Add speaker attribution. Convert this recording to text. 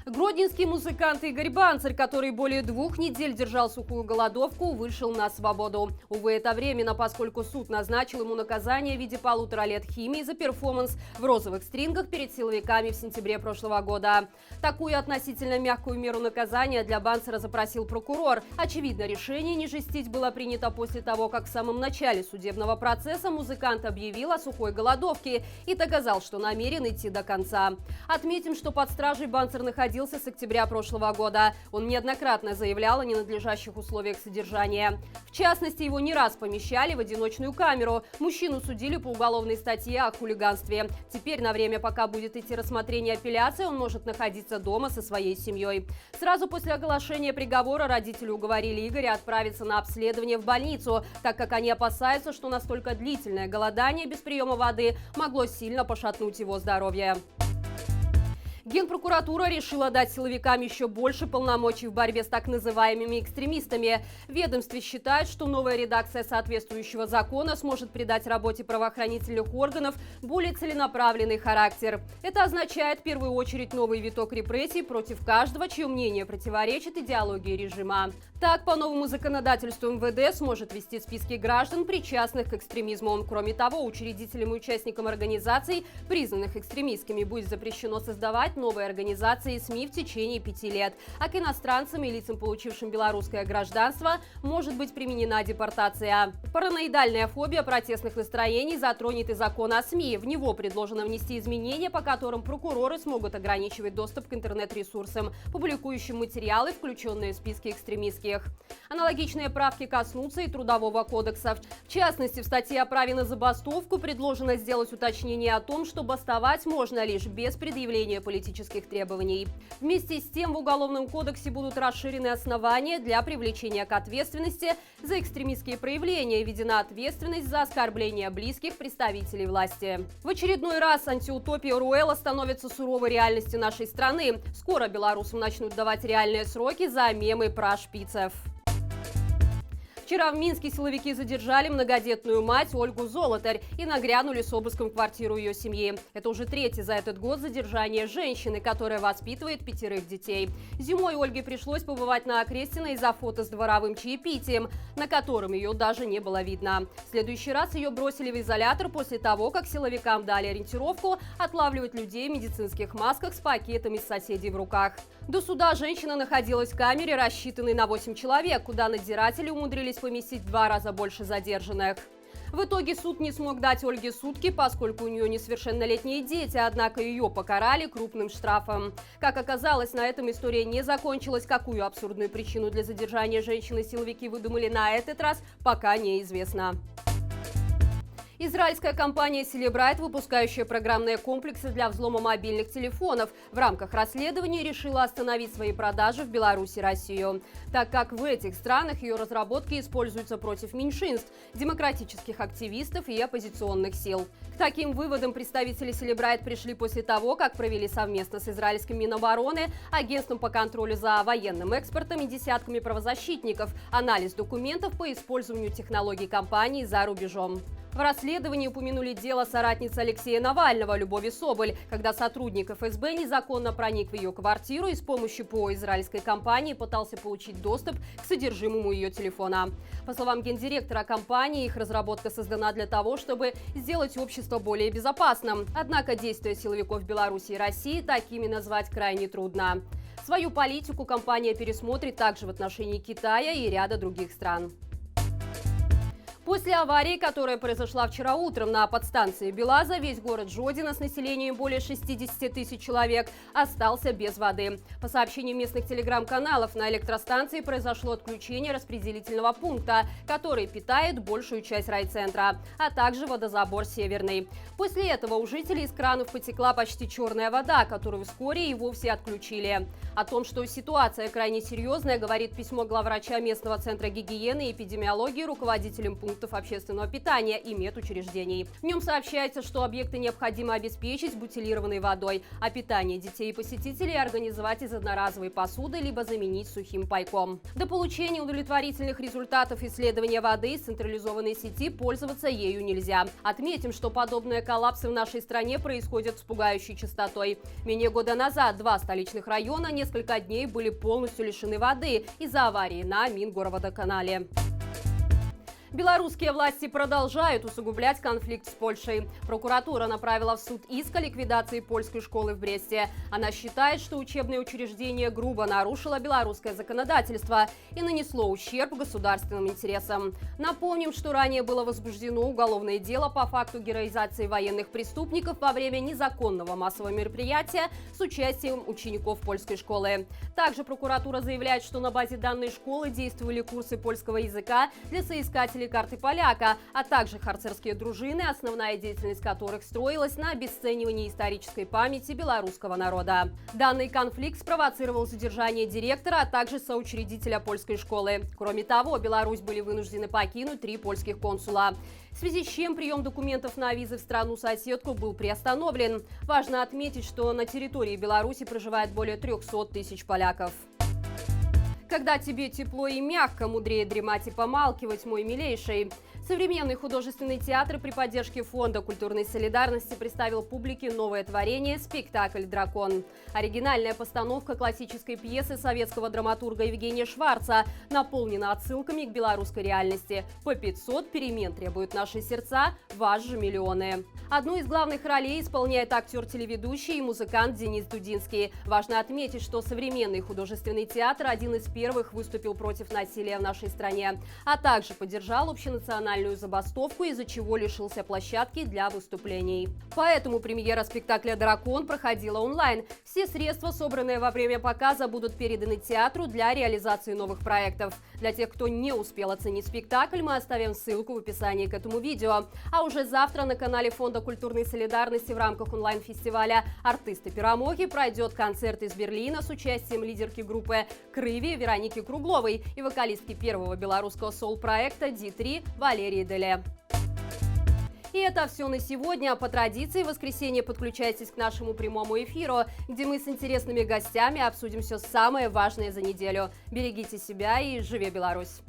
Speaker 1: Гродненский музыкант Игорь Банцарь, который более 2 недель держал сухую голодовку, вышел на свободу. Увы, это временно, поскольку суд назначил ему наказание в виде 1,5 лет химии за перформанс в розовых стрингах перед силовиками в сентябре прошлого года. Такую относительно мягкую меру наказания для Банцаря запросил прокурор. Очевидно, решение не жестить было принято после того, как в самом начале судебного процесса музыкант объявил о сухой голодовке и доказал, что намерен идти до конца. Отметим, что под стражей Банцарь находился с октября прошлого года. Он неоднократно заявлял о ненадлежащих условиях содержания. В частности, его не раз помещали в одиночную камеру. Мужчину судили по уголовной статье о хулиганстве. Теперь, на время, пока будет идти рассмотрение апелляции, он может находиться дома со своей семьей. Сразу после оглашения приговора родители уговорили Игоря отправиться на обследование в больницу, так как они опасаются, что настолько длительное голодание без приема воды могло сильно пошатнуть его здоровье. Генпрокуратура решила дать силовикам еще больше полномочий в борьбе с так называемыми экстремистами. В ведомстве считают, что новая редакция соответствующего закона сможет придать работе правоохранительных органов более целенаправленный характер. Это означает в первую очередь новый виток репрессий против каждого, чье мнение противоречит идеологии режима. Так, по новому законодательству МВД сможет вести списки граждан, причастных к экстремизму. Кроме того, учредителям и участникам организаций, признанных экстремистскими, будет запрещено создавать новые организации и СМИ в течение 5 лет. А к иностранцам и лицам, получившим белорусское гражданство, может быть применена депортация. Параноидальная фобия протестных настроений затронет и закон о СМИ. В него предложено внести изменения, по которым прокуроры смогут ограничивать доступ к интернет-ресурсам, публикующим материалы, включенные в списки экстремистских. Аналогичные правки коснутся и Трудового кодекса. В частности, в статье о праве на забастовку предложено сделать уточнение о том, что бастовать можно лишь без предъявления политических требований. Вместе с тем в Уголовном кодексе будут расширены основания для привлечения к ответственности за экстремистские проявления, введена ответственность за оскорбление близких представителей власти. В очередной раз антиутопия Оруэлла становится суровой реальностью нашей страны. Скоро белорусам начнут давать реальные сроки за мемы про шпицев. Вчера в Минске силовики задержали многодетную мать Ольгу Золотарь и нагрянули с обыском в квартиру ее семьи. Это уже третье за этот год задержание женщины, которая воспитывает 5 детей. Зимой Ольге пришлось побывать на Окрестино из-за фото с дворовым чаепитием, на котором ее даже не было видно. В следующий раз ее бросили в изолятор после того, как силовикам дали ориентировку отлавливать людей в медицинских масках с пакетами соседей в руках. До суда женщина находилась в камере, рассчитанной на 8 человек, куда надзиратели умудрились поместить в 2 раза больше задержанных. В итоге суд не смог дать Ольге сутки, поскольку у нее несовершеннолетние дети, однако ее покарали крупным штрафом. Как оказалось, на этом история не закончилась. Какую абсурдную причину для задержания женщины силовики выдумали на этот раз, пока неизвестно. Израильская компания Cellebrite, выпускающая программные комплексы для взлома мобильных телефонов, в рамках расследования решила остановить свои продажи в Беларуси и Россию, так как в этих странах ее разработки используются против меньшинств, демократических активистов и оппозиционных сил. К таким выводам представители Cellebrite пришли после того, как провели совместно с израильским Минобороны, агентством по контролю за военным экспортом и десятками правозащитников анализ документов по использованию технологий компании за рубежом. В расследовании упомянули дело соратницы Алексея Навального Любови Соболь, когда сотрудник ФСБ незаконно проник в ее квартиру и с помощью ПО израильской компании пытался получить доступ к содержимому ее телефона. По словам гендиректора компании, их разработка создана для того, чтобы сделать общество более безопасным. Однако действия силовиков Беларуси и России такими назвать крайне трудно. Свою политику компания пересмотрит также в отношении Китая и ряда других стран. После аварии, которая произошла вчера утром на подстанции Белаза, весь город Жодино с населением более 60 тысяч человек остался без воды. По сообщению местных телеграм-каналов, на электростанции произошло отключение распределительного пункта, который питает большую часть райцентра, а также водозабор Северный. После этого у жителей из кранов потекла почти черная вода, которую вскоре и вовсе отключили. О том, что ситуация крайне серьезная, говорит письмо главврача местного центра гигиены и эпидемиологии руководителям пункта пунктов общественного питания и медучреждений. В нем сообщается, что объекты необходимо обеспечить бутилированной водой, а питание детей и посетителей организовать из одноразовой посуды либо заменить сухим пайком. До получения удовлетворительных результатов исследования воды из централизованной сети пользоваться ею нельзя. Отметим, что подобные коллапсы в нашей стране происходят с пугающей частотой. Менее года назад 2 столичных района несколько дней были полностью лишены воды из-за аварии на Мингорводоканале. Белорусские власти продолжают усугублять конфликт с Польшей. Прокуратура направила в суд иск о ликвидации польской школы в Бресте. Она считает, что учебное учреждение грубо нарушило белорусское законодательство и нанесло ущерб государственным интересам. Напомним, что ранее было возбуждено уголовное дело по факту героизации военных преступников во время незаконного массового мероприятия с участием учеников польской школы. Также прокуратура заявляет, что на базе данной школы действовали курсы польского языка для соискателей карты поляка, а также харцерские дружины, основная деятельность которых строилась на обесценивании исторической памяти белорусского народа. Данный конфликт спровоцировал задержание директора, а также соучредителя польской школы. Кроме того, Беларусь были вынуждены покинуть 3 польских консула, в связи с чем прием документов на визы в страну-соседку был приостановлен. Важно отметить, что на территории Беларуси проживает более 300 тысяч поляков. Когда тебе тепло и мягко, мудрее дремать и помалкивать, мой милейший. Современный художественный театр при поддержке Фонда культурной солидарности представил публике новое творение «Спектакль «Дракон». Оригинальная постановка классической пьесы советского драматурга Евгения Шварца наполнена отсылками к белорусской реальности. По 500 перемен требуют наши сердца, вас же миллионы. Одну из главных ролей исполняет актер-телеведущий и музыкант Денис Дудинский. Важно отметить, что современный художественный театр один из первых выступил против насилия в нашей стране, а также поддержал общенациональную забастовку, из-за чего лишился площадки для выступлений. Поэтому премьера спектакля «Дракон» проходила онлайн. Все средства, собранные во время показа, будут переданы театру для реализации новых проектов. Для тех, кто не успел оценить спектакль, мы оставим ссылку в описании к этому видео. А уже завтра на канале Фонда культурной солидарности в рамках онлайн-фестиваля «Артисты Перамоги» пройдет концерт из Берлина с участием лидерки группы «Крыви» Вероники Кругловой и вокалистки первого белорусского соул-проекта D3 Валерии Деле. И это все на сегодня. По традиции, в воскресенье подключайтесь к нашему прямому эфиру, где мы с интересными гостями обсудим все самое важное за неделю. Берегите себя и живи Беларусь!